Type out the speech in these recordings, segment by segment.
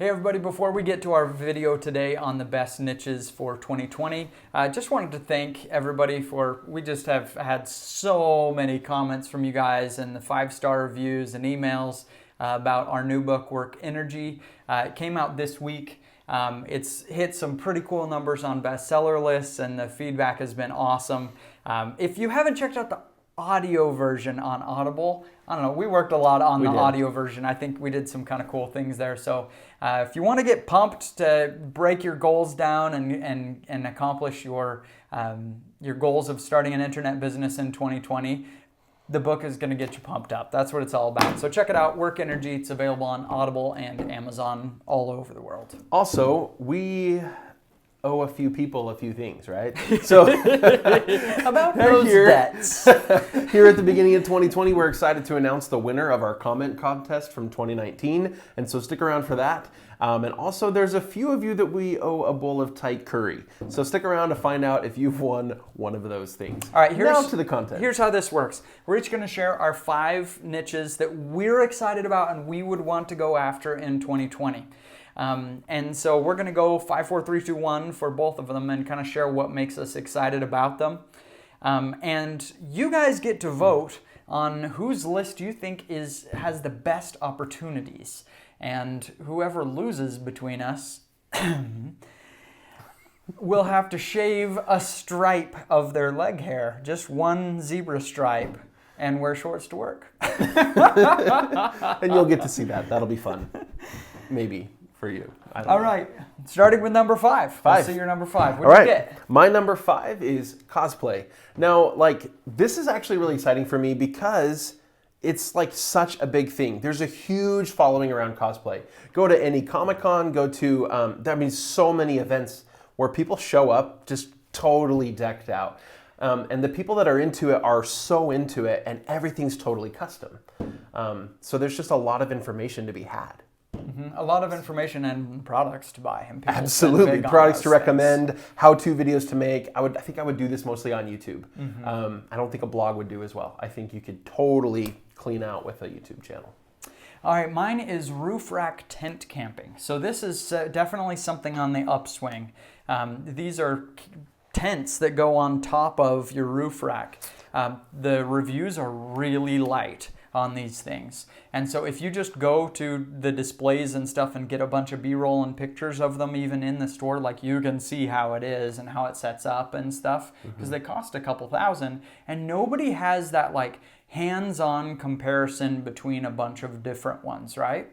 Hey everybody, before we get to our video today on the best niches for 2020, I just wanted to thank everybody we just have had so many comments from you guys and the 5-star reviews and emails about our new book, Work Energy. It came out this week. It's hit some pretty cool numbers on bestseller lists and the feedback has been awesome. If you haven't checked out the audio version on Audible, I don't know, we worked a lot on the audio version. I think we did some kind of cool things there. So if you want to get pumped to break your goals down and accomplish your goals of starting an internet business in 2020, the book is going to get you pumped up. That's what it's all about. So check it out, Work Energy. It's available on Audible and Amazon all over the world. Also, we owe a few people a few things, right? So about those debts. Here at the beginning of 2020, we're excited to announce the winner of our comment contest from 2019. And so stick around for that. And also there's a few of you that we owe a bowl of Thai curry. So stick around to find out if you've won one of those things. All right, now to the content. Here's how this works. We're each going to share our 5 niches that we're excited about and we would want to go after in 2020. And so we're going to go 5, 4, 3, 2, 1 for both of them and kind of share what makes us excited about them. And you guys get to vote on whose list you think has the best opportunities. And whoever loses between us will have to shave a stripe of their leg hair, just one zebra stripe, and wear shorts to work. And you'll get to see that. That'll be fun. Maybe. For you. All right, starting with number 5. Let's see your number 5. What did you get? My number 5 is cosplay. Now, this is actually really exciting for me because it's such a big thing. There's a huge following around cosplay. Go to any Comic-Con, go to, so many events where people show up just totally decked out. And the people that are into it are so into it and everything's totally custom. So there's just a lot of information to be had. Mm-hmm. A lot of information and products to buy. And absolutely, products to recommend, how-to videos to make. I think I would do this mostly on YouTube. Mm-hmm. I don't think a blog would do as well. I think you could totally clean out with a YouTube channel. All right, mine is roof rack tent camping. So this is definitely something on the upswing. These are tents that go on top of your roof rack. The reviews are really light on these things. And so if you just go to the displays and stuff and get a bunch of B-roll and pictures of them even in the store, you can see how it is and how it sets up and stuff, because they cost a couple $1,000, and nobody has that hands-on comparison between a bunch of different ones, right?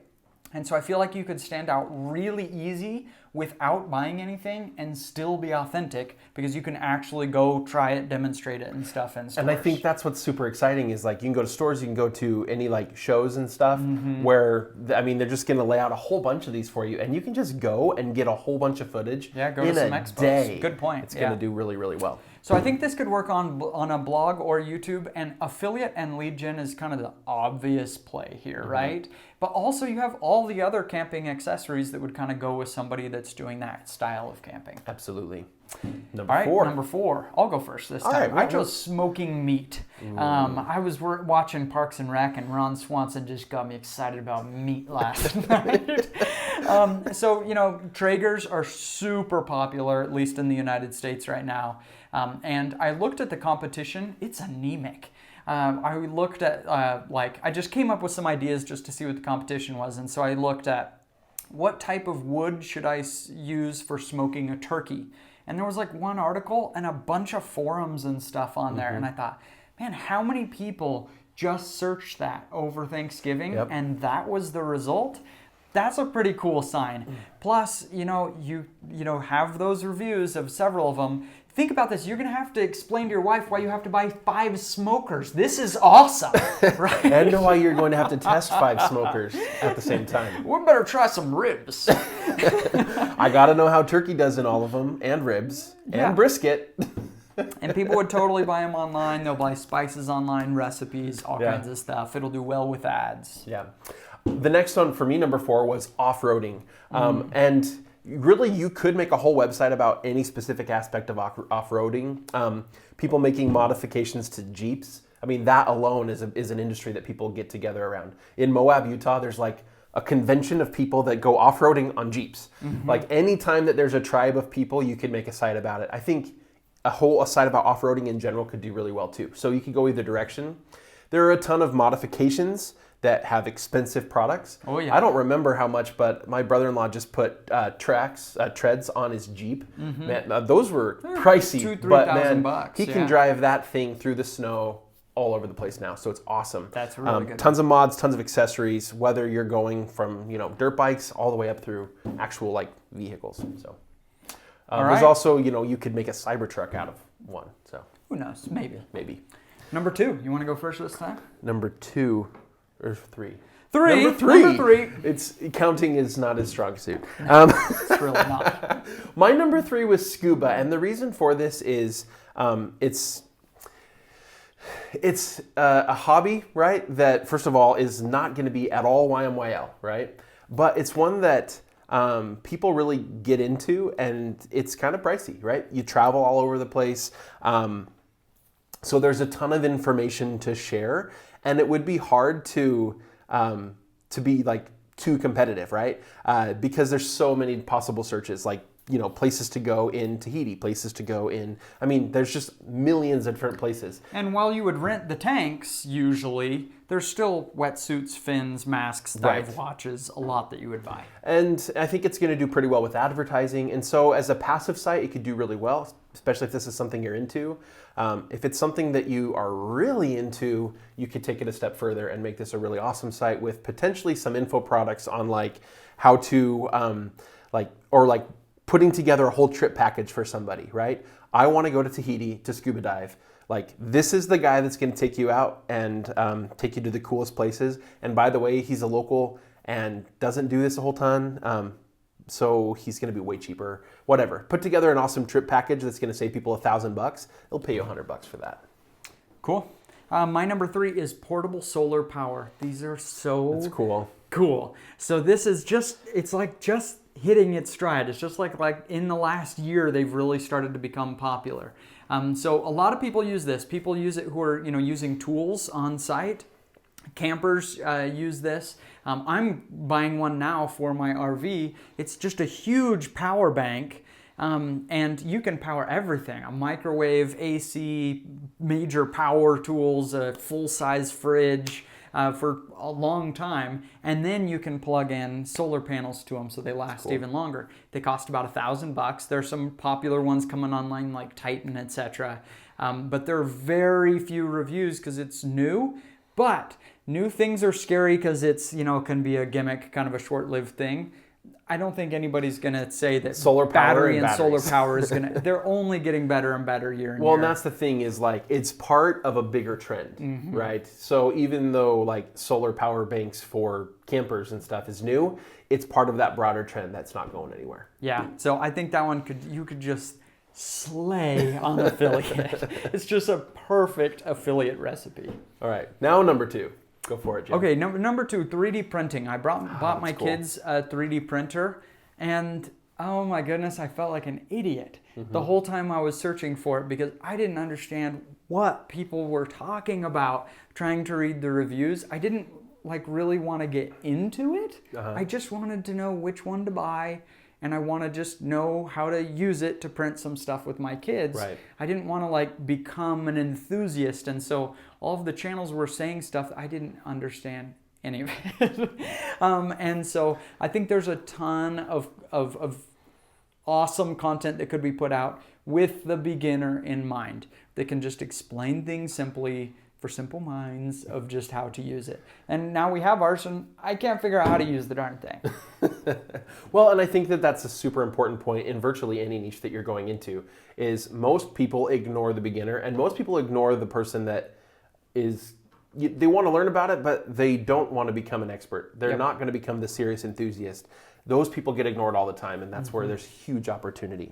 And so I feel like you could stand out really easy without buying anything and still be authentic because you can actually go try it, demonstrate it and stuff in stores. And I think that's what's super exciting is you can go to stores, you can go to any shows and stuff where, they're just going to lay out a whole bunch of these for you and you can just go and get a whole bunch of footage go to some expos. Day. Good point. It's going to do really, really well. So I think this could work on a blog or YouTube, and affiliate and lead gen is kind of the obvious play here, right? But also you have all the other camping accessories that would kind of go with somebody that's doing that style of camping. Absolutely. Number 4. I'll go first this time. I chose smoking meat. I was watching Parks and Rec, and Ron Swanson just got me excited about meat last night. So, Traegers are super popular, at least in the United States right now. And I looked at the competition. It's anemic. I looked at, I just came up with some ideas just to see what the competition was. And so I looked at what type of wood should I use for smoking a turkey. And there was one article and a bunch of forums and stuff on there. And I thought, man, how many people just searched that over Thanksgiving? Yep. And that was the result? That's a pretty cool sign. Plus, you have those reviews of several of them. Think about this. You're going to have to explain to your wife why you have to buy 5 smokers. This is awesome, right? And why you're going to have to test 5 smokers at the same time. We better try some ribs. I got to know how turkey does in all of them, and ribs, and brisket. And people would totally buy them online. They'll buy spices online, recipes, all kinds of stuff. It'll do well with ads. Yeah. The next one for me, number 4, was off-roading. And really, you could make a whole website about any specific aspect of off-roading. People making modifications to Jeeps. That alone is an industry that people get together around. In Moab, Utah, there's a convention of people that go off-roading on Jeeps. Like anytime that there's a tribe of people, you could make a site about it. I think a site about off-roading in general could do really well too. So you could go either direction. There are a ton of modifications that have expensive products. Oh yeah. I don't remember how much, but my brother-in-law just put treads on his Jeep. Man, those were pricey, but man, $2,000-3,000 he can drive that thing through the snow all over the place now, so it's awesome. That's really good. Tons of mods, tons of accessories, whether you're going from dirt bikes all the way up through actual like vehicles. So there's also you could make a Cybertruck out of one. So who knows? Maybe. Number 2. You want to go first this time? Number 2 or 3. Number three. It's counting is not his strong suit. It's really not. My number 3 was Scuba, and the reason for this is it's a hobby, right? That first of all is not going to be at all YMYL, right? But it's one that people really get into, and it's kind of pricey, right? You travel all over the place, so there's a ton of information to share, and it would be hard to be like too competitive, right? Because there's so many possible searches, like places to go in Tahiti, places to go in. I mean, there's just millions of different places. And while you would rent the tanks, usually, there's still wetsuits, fins, masks, dive watches, a lot that you would buy. And I think it's going to do pretty well with advertising. And so as a passive site, it could do really well, especially if this is something you're into. If it's something that you are really into, you could take it a step further and make this a really awesome site with potentially some info products on like how to putting together a whole trip package for somebody, right? I want to go to Tahiti to scuba dive. Like, this is the guy that's going to take you out and take you to the coolest places. And by the way, he's a local and doesn't do this a whole ton. So he's going to be way cheaper, whatever. Put together an awesome trip package that's going to save people $1,000. It'll pay you $100 for that. Cool. My number 3 is portable solar power. These are so That's cool. So this is it's like just hitting its stride. It's just like in the last year, they've really started to become popular. So a lot of people use this. People use it who are using tools on site. Campers use this. I'm buying one now for my RV. It's just a huge power bank. And you can power everything, a microwave, AC, major power tools, a full-size fridge for a long time. And then you can plug in solar panels to them so they last even longer. They cost about $1,000. There's some popular ones coming online like Titan, etc. But there are very few reviews because it's new. But new things are scary because it's, can be a gimmick, kind of a short-lived thing. I don't think anybody's going to say that solar power and solar power is going to... They're only getting better and better year and year. Well, and that's the thing is like it's part of a bigger trend, right? So even though like solar power banks for campers and stuff is new, it's part of that broader trend that's not going anywhere. Yeah, so I think that one you could just slay on affiliate. It's just a perfect affiliate recipe. All right, now number 2. Go for it, Jim. Okay, number 2, 3D printing. I bought my kids a 3D printer, and oh my goodness, I felt like an idiot the whole time I was searching for it because I didn't understand what people were talking about trying to read the reviews. I didn't really want to get into it. I just wanted to know which one to buy, and I want to just know how to use it to print some stuff with my kids. Right. I didn't want to become an enthusiast, and so all of the channels were saying stuff I didn't understand any of it. And so I think there's a ton of awesome content that could be put out with the beginner in mind. They can just explain things simply for simple minds of just how to use it. And now we have ours, and I can't figure out how to use the darn thing. Well, and I think that that's a super important point in virtually any niche that you're going into, is most people ignore the beginner, and most people ignore the person that they want to learn about it, but they don't want to become an expert. They're not going to become the serious enthusiast. Those people get ignored all the time, and that's where there's huge opportunity.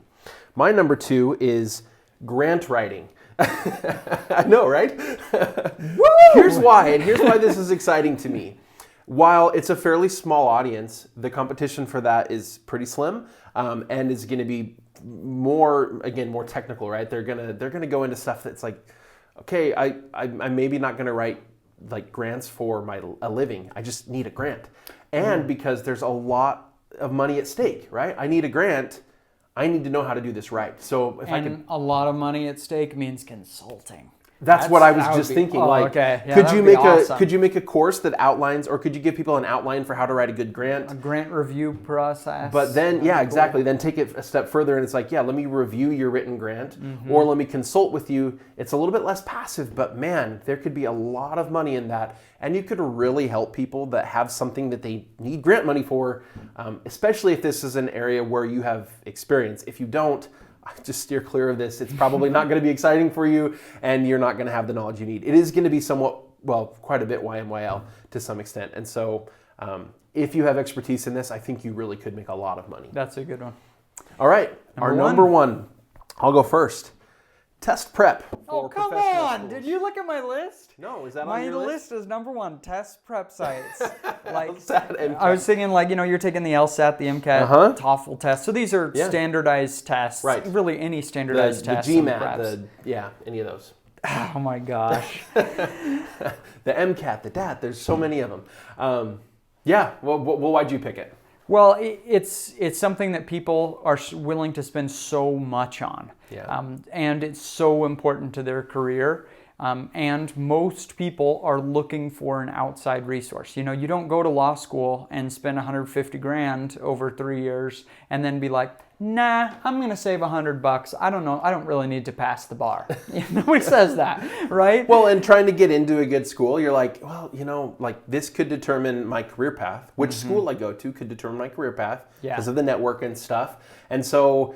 My number 2 is grant writing. I know, right? Woo! Here's why, and here's why this is exciting to me. While it's a fairly small audience, the competition for that is pretty slim, and is going to be more technical, right? They're gonna go into stuff that's like, okay, I'm maybe not going to write like grants for a living. I just need a grant. And because there's a lot of money at stake, right? I need a grant. I need to know how to do this right. So if I can, a lot of money at stake means consulting. That's what I was just thinking. Okay. Yeah, could you make a course that outlines, or could you give people an outline for how to write a good grant? A grant review process. But then, exactly. Then take it a step further, and it's like, let me review your written grant, or let me consult with you. It's a little bit less passive, but man, there could be a lot of money in that, and you could really help people that have something that they need grant money for, especially if this is an area where you have experience. If you don't, just steer clear of this. It's probably not going to be exciting for you, and you're not going to have the knowledge you need. It is going to be somewhat, quite a bit YMYL to some extent. And so if you have expertise in this, I think you really could make a lot of money. That's a good one. All right. Number one. I'll go first. Test prep. Oh, come on. Schools. Did you look at my list? No, is that on your list? My list is number one, test prep sites. LSAT, MCAT. I was thinking you're taking the LSAT, the MCAT, TOEFL test. So these are standardized tests. Right. Really any standardized test. The GMAT, any of those. Oh my gosh. The MCAT, the DAT, there's so many of them. Why'd you pick it? Well, it's something that people are willing to spend so much on. Yeah. And it's so important to their career. And most people are looking for an outside resource. You don't go to law school and spend 150 grand over 3 years and then be like, nah, I'm going to save $100. I don't know. I don't really need to pass the bar. Nobody says that, right? Well, and trying to get into a good school, you're like, this could determine my career path. Which school I go to could determine my career path because of the network and stuff. And so,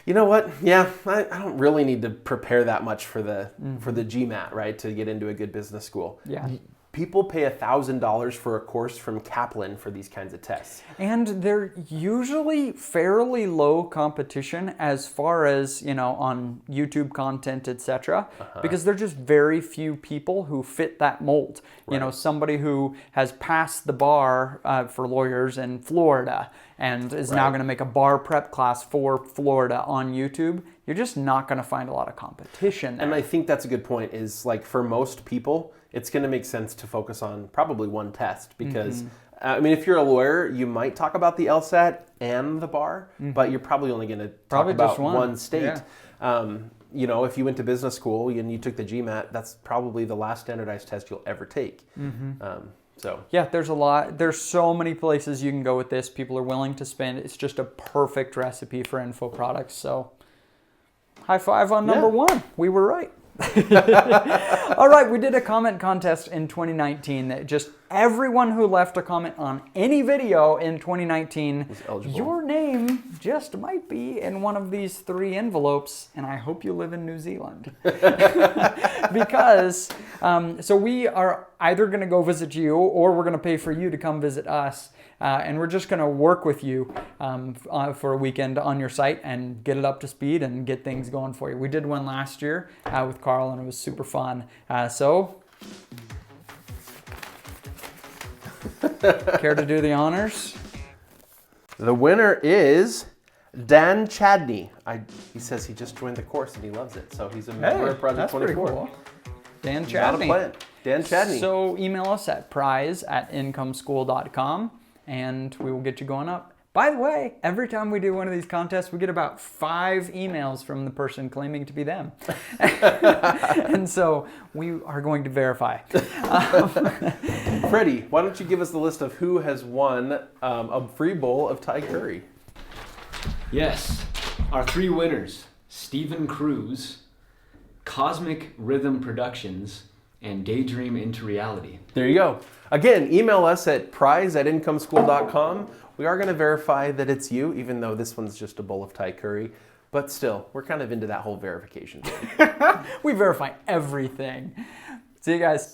you know what? Yeah, I don't really need to prepare that much for the GMAT, right, to get into a good business school. Yeah. People pay $1,000 for a course from Kaplan for these kinds of tests. And they're usually fairly low competition as far as, on YouTube content, etc. Because there's just very few people who fit that mold. Right. Somebody who has passed the bar for lawyers in Florida and is now going to make a bar prep class for Florida on YouTube, you're just not going to find a lot of competition there. And I think that's a good point, is like for most people, it's going to make sense to focus on probably one test because, if you're a lawyer, you might talk about the LSAT and the bar, but you're probably only going to talk about one state. Yeah. If you went to business school and you took the GMAT, that's probably the last standardized test you'll ever take. There's a lot. There's so many places you can go with this. People are willing to spend. It's just a perfect recipe for info products. So high five on number one. We were right. All right, we did a comment contest in 2019 that just everyone who left a comment on any video in 2019, your name just might be in one of these 3 envelopes, and I hope you live in New Zealand. Because, so we are either going to go visit you or we're going to pay for you to come visit us. And we're just going to work with you for a weekend on your site and get it up to speed and get things going for you. We did one last year with Carl, and it was super fun. Care to do the honors? The winner is Dan Chadney. He says he just joined the course and he loves it. So he's a member of Project 24. Cool. Dan Chadney. Dan Chadney. So email us at prize@incomeschool.com. And we will get you going up. By the way, every time we do one of these contests, we get about 5 emails from the person claiming to be them. And so we are going to verify. Freddie, why don't you give us the list of who has won a free bowl of Thai curry? Yes, our 3 winners, Stephen Cruz, Cosmic Rhythm Productions, and Daydream into Reality. There you go. Again, email us at prize@incomeschool.com. We are going to verify that it's you, even though this one's just a bowl of Thai curry. But still, we're kind of into that whole verification thing. We verify everything. See you guys.